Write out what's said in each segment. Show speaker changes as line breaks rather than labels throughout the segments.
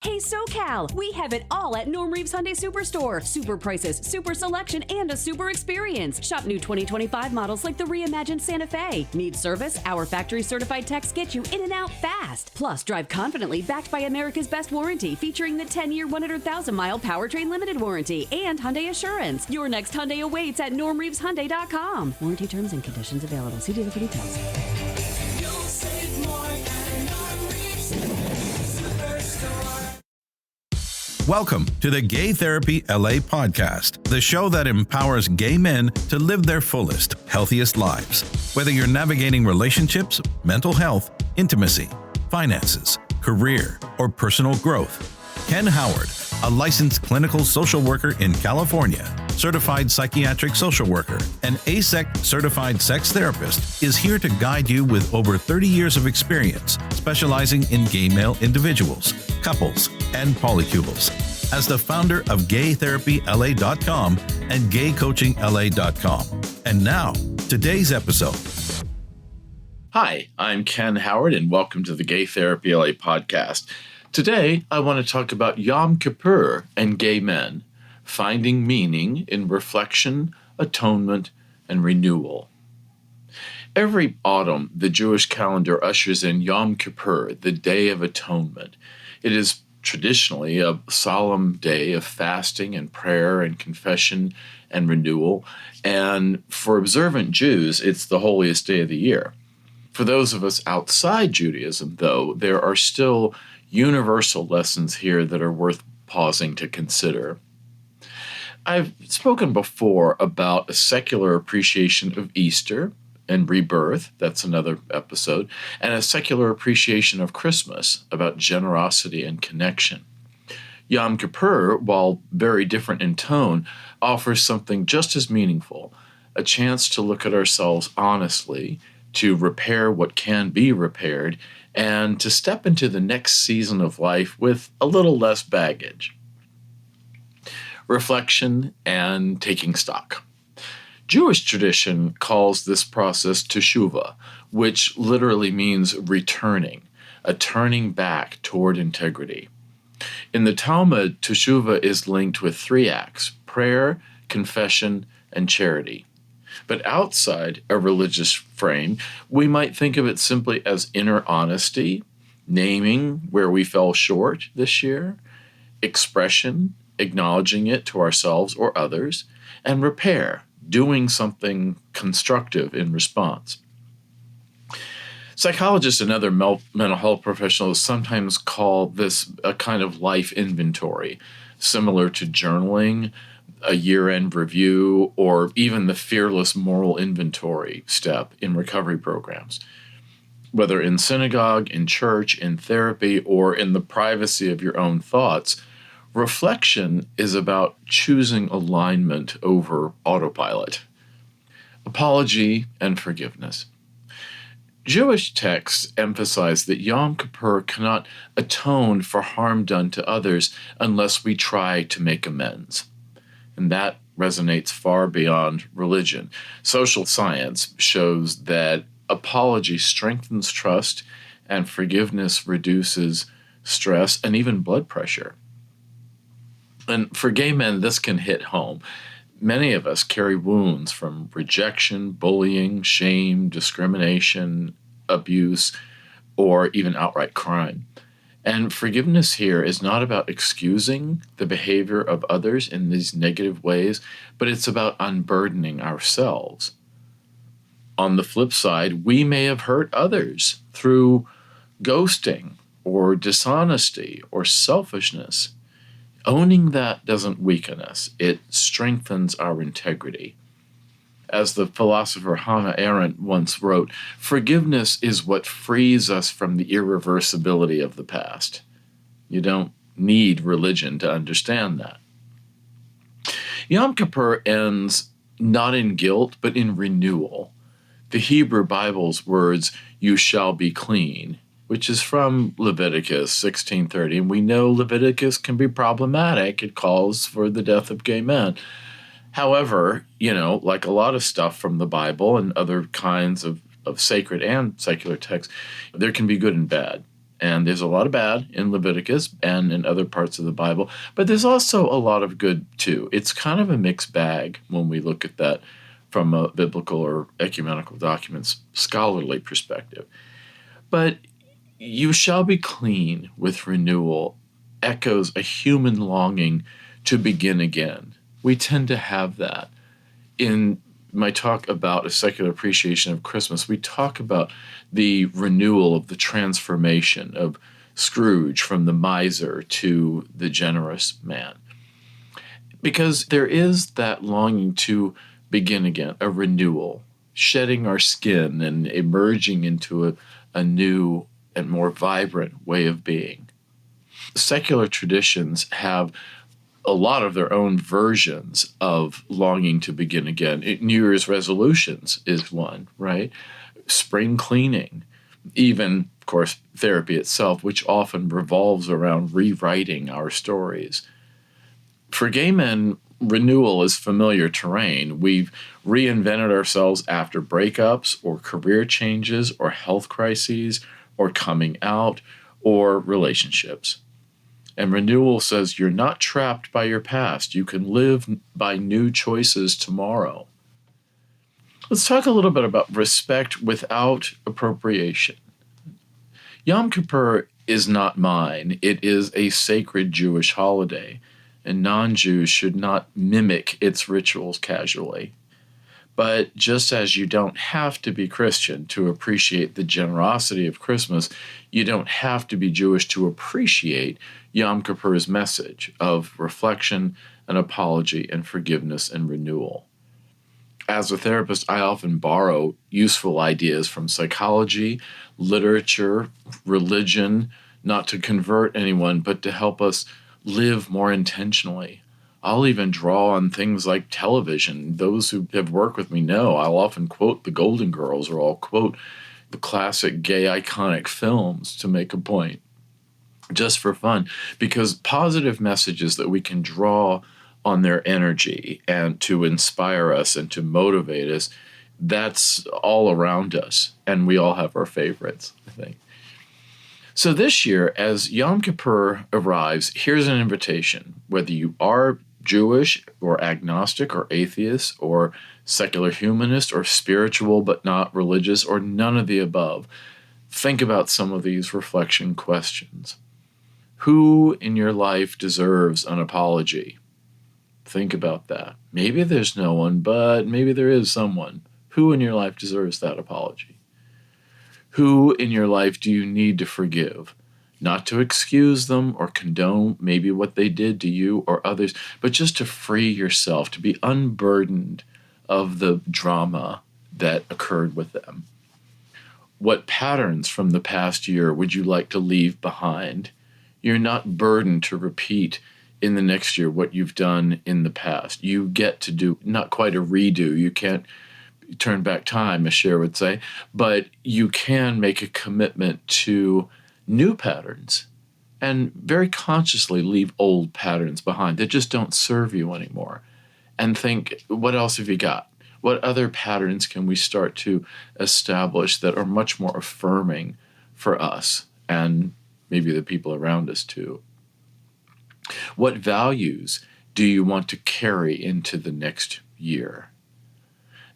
Hey SoCal, we have it all at Norm Reeves Hyundai Superstore. Super prices, super selection, and a super experience. Shop new 2025 models like the reimagined Santa Fe. Need service? Our factory certified techs get you in and out fast. Plus, drive confidently backed by America's best warranty, featuring the 10-year, 100,000-mile powertrain limited warranty and Hyundai Assurance. Your next Hyundai awaits at normreeveshyundai.com. Warranty terms and conditions available. See dealer for details.
You'll save more at Norm Reeves Superstore.
Welcome to the Gay Therapy LA podcast, the show that empowers gay men to live their fullest, healthiest lives. Whether you're navigating relationships, mental health, intimacy, finances, career, or personal growth, Ken Howard, a licensed clinical social worker in California, certified psychiatric social worker, and ASEC certified sex therapist, is here to guide you with over 30 years of experience specializing in gay male individuals, couples, and polycules. As the founder of GayTherapyLA.com and GayCoachingLA.com. And now, today's episode.
Hi, I'm Ken Howard, and welcome to the Gay Therapy LA podcast. Today, I want to talk about Yom Kippur and gay men, finding meaning in reflection, atonement, and renewal. Every autumn, the Jewish calendar ushers in Yom Kippur, the Day of Atonement. It is traditionally a solemn day of fasting and prayer and confession and renewal, and for observant Jews, it's the holiest day of the year. For those of us outside Judaism, though, there are still universal lessons here that are worth pausing to consider. I've spoken before about a secular appreciation of Easter and rebirth, that's another episode, and a secular appreciation of Christmas, about generosity and connection. Yom Kippur, while very different in tone, offers something just as meaningful, a chance to look at ourselves honestly, to repair what can be repaired, and to step into the next season of life with a little less baggage. Reflection and taking stock. Jewish tradition calls this process Teshuvah, which literally means returning, a turning back toward integrity. In the Talmud, Teshuvah is linked with three acts: prayer, confession, and charity. But outside a religious frame, we might think of it simply as inner honesty, naming where we fell short this year, expression, acknowledging it to ourselves or others, and repair, doing something constructive in response. Psychologists and other mental health professionals sometimes call this a kind of life inventory, similar to journaling, a year-end review, or even the fearless moral inventory step in recovery programs. Whether in synagogue, in church, in therapy, or in the privacy of your own thoughts, reflection is about choosing alignment over autopilot. Apology and forgiveness. Jewish texts emphasize that Yom Kippur cannot atone for harm done to others unless we try to make amends. And that resonates far beyond religion. Social science shows that apology strengthens trust and forgiveness reduces stress and even blood pressure. And for gay men, this can hit home. Many of us carry wounds from rejection, bullying, shame, discrimination, abuse, or even outright crime. And forgiveness here is not about excusing the behavior of others in these negative ways, but it's about unburdening ourselves. On the flip side, we may have hurt others through ghosting or dishonesty or selfishness. Owning that doesn't weaken us. It strengthens our integrity. As the philosopher Hannah Arendt once wrote, forgiveness is what frees us from the irreversibility of the past. You don't need religion to understand that. Yom Kippur ends not in guilt, but in renewal. The Hebrew Bible's words, "you shall be clean," which is from Leviticus 16:30. And we know Leviticus can be problematic. It calls for the death of gay men. However, like a lot of stuff from the Bible and other kinds of sacred and secular texts, there can be good and bad. And there's a lot of bad in Leviticus and in other parts of the Bible, but there's also a lot of good too. It's kind of a mixed bag when we look at that from a biblical or ecumenical documents scholarly perspective. But you shall be clean with renewal echoes a human longing to begin again. We tend to have that. In my talk about a secular appreciation of Christmas, we talk about the renewal of the transformation of Scrooge from the miser to the generous man. Because there is that longing to begin again, a renewal, shedding our skin and emerging into a new and more vibrant way of being. Secular traditions have a lot of their own versions of longing to begin again. New Year's resolutions is one, right? Spring cleaning, even, of course, therapy itself, which often revolves around rewriting our stories. For gay men, renewal is familiar terrain. We've reinvented ourselves after breakups or career changes or health crises or coming out or relationships. And renewal says you're not trapped by your past. You can live by new choices tomorrow. Let's talk a little bit about respect without appropriation. Yom Kippur is not mine. It is a sacred Jewish holiday, and non-Jews should not mimic its rituals casually. But just as you don't have to be Christian to appreciate the generosity of Christmas, you don't have to be Jewish to appreciate Yom Kippur's message of reflection and apology and forgiveness and renewal. As a therapist, I often borrow useful ideas from psychology, literature, religion, not to convert anyone, but to help us live more intentionally. I'll even draw on things like television. Those who have worked with me know I'll often quote the Golden Girls, or I'll quote the classic gay iconic films to make a point, just for fun, because positive messages that we can draw on their energy and to inspire us and to motivate us, that's all around us, and we all have our favorites, I think. So this year, as Yom Kippur arrives, here's an invitation. Whether you are Jewish or agnostic or atheist or secular humanist or spiritual but not religious or none of the above, think about some of these reflection questions. Who in your life deserves an apology? Think about that. Maybe there's no one, but maybe there is someone. Who in your life deserves that apology? Who in your life do you need to forgive? Not to excuse them or condone maybe what they did to you or others, but just to free yourself, to be unburdened of the drama that occurred with them. What patterns from the past year would you like to leave behind? You're not burdened to repeat in the next year what you've done in the past. You get to do not quite a redo. You can't turn back time, as Cher would say, but you can make a commitment to new patterns and very consciously leave old patterns behind that just don't serve you anymore. And think, what else have you got? What other patterns can we start to establish that are much more affirming for us and maybe the people around us too? What values do you want to carry into the next year?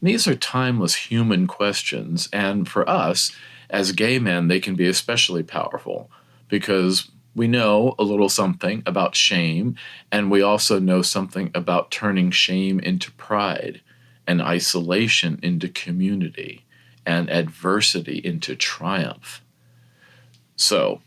These are timeless human questions, and for us, as gay men, they can be especially powerful because we know a little something about shame, and we also know something about turning shame into pride, and isolation into community, and adversity into triumph. So,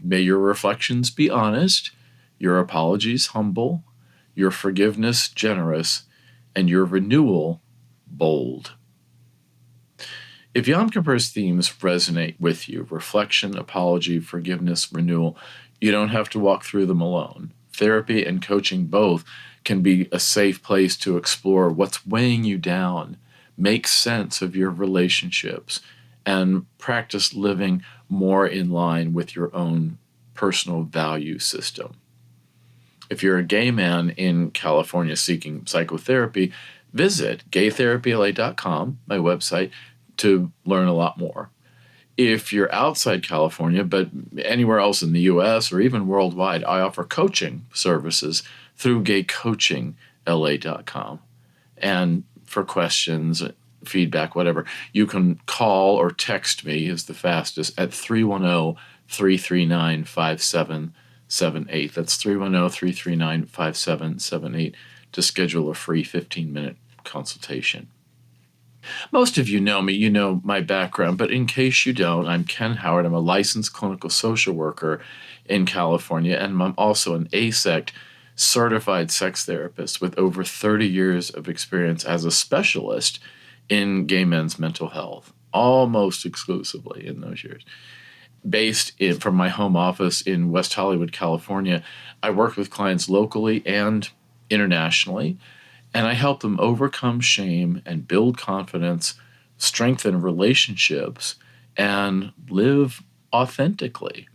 may your reflections be honest, your apologies humble, your forgiveness generous, and your renewal bold. If Yom Kippur's themes resonate with you, reflection, apology, forgiveness, renewal, you don't have to walk through them alone. Therapy and coaching both can be a safe place to explore what's weighing you down, make sense of your relationships, and practice living more in line with your own personal value system. If you're a gay man in California seeking psychotherapy, visit gaytherapyla.com, my website, to learn a lot more. If you're outside California, but anywhere else in the US or even worldwide, I offer coaching services through gaycoachingla.com. And for questions, feedback, whatever, you can call or text me is the fastest at 310-339-5778. That's 310-339-5778 to schedule a free 15-minute consultation. Most of you know me, you know my background, but in case you don't, I'm Ken Howard. I'm a licensed clinical social worker in California, and I'm also an ASECT certified sex therapist with over 30 years of experience as a specialist in gay men's mental health, almost exclusively in those years. From my home office in West Hollywood, California, I work with clients locally and internationally, and I help them overcome shame and build confidence, strengthen relationships, and live authentically.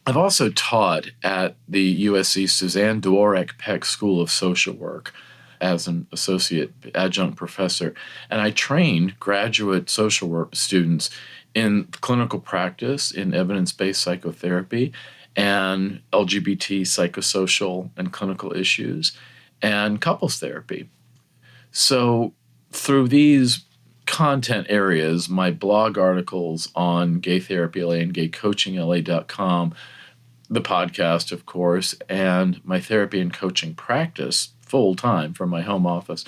I've also taught at the USC Suzanne Dworak Peck School of Social Work as an associate adjunct professor, and I trained graduate social work students in clinical practice in evidence-based psychotherapy and LGBT psychosocial and clinical issues and couples therapy. So through these content areas, my blog articles on Gay Therapy LA and gaycoachingla.com, the podcast, of course, and my therapy and coaching practice full-time from my home office,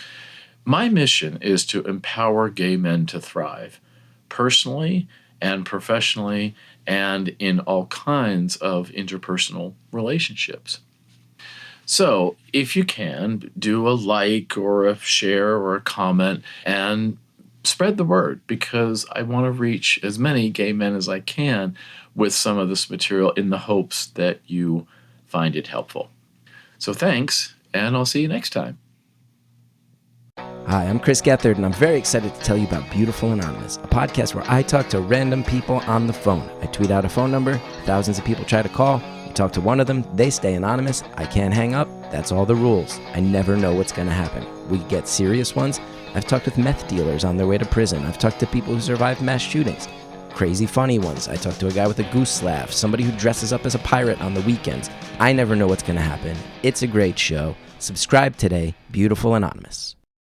my mission is to empower gay men to thrive personally and professionally and in all kinds of interpersonal relationships. So if you can, do a like or a share or a comment and spread the word, because I want to reach as many gay men as I can with some of this material in the hopes that you find it helpful. So thanks, and I'll see you next time.
Hi, I'm Chris Gethard, and I'm very excited to tell you about Beautiful Anonymous, a podcast where I talk to random people on the phone. I tweet out a phone number, thousands of people try to call. You talk to one of them, they stay anonymous, I can't hang up, that's all the rules. I never know what's going to happen. We get serious ones. I've talked with meth dealers on their way to prison. I've talked to people who survived mass shootings. Crazy funny ones. I talked to a guy with a goose laugh, somebody who dresses up as a pirate on the weekends. I never know what's going to happen. It's a great show. Subscribe today, Beautiful Anonymous.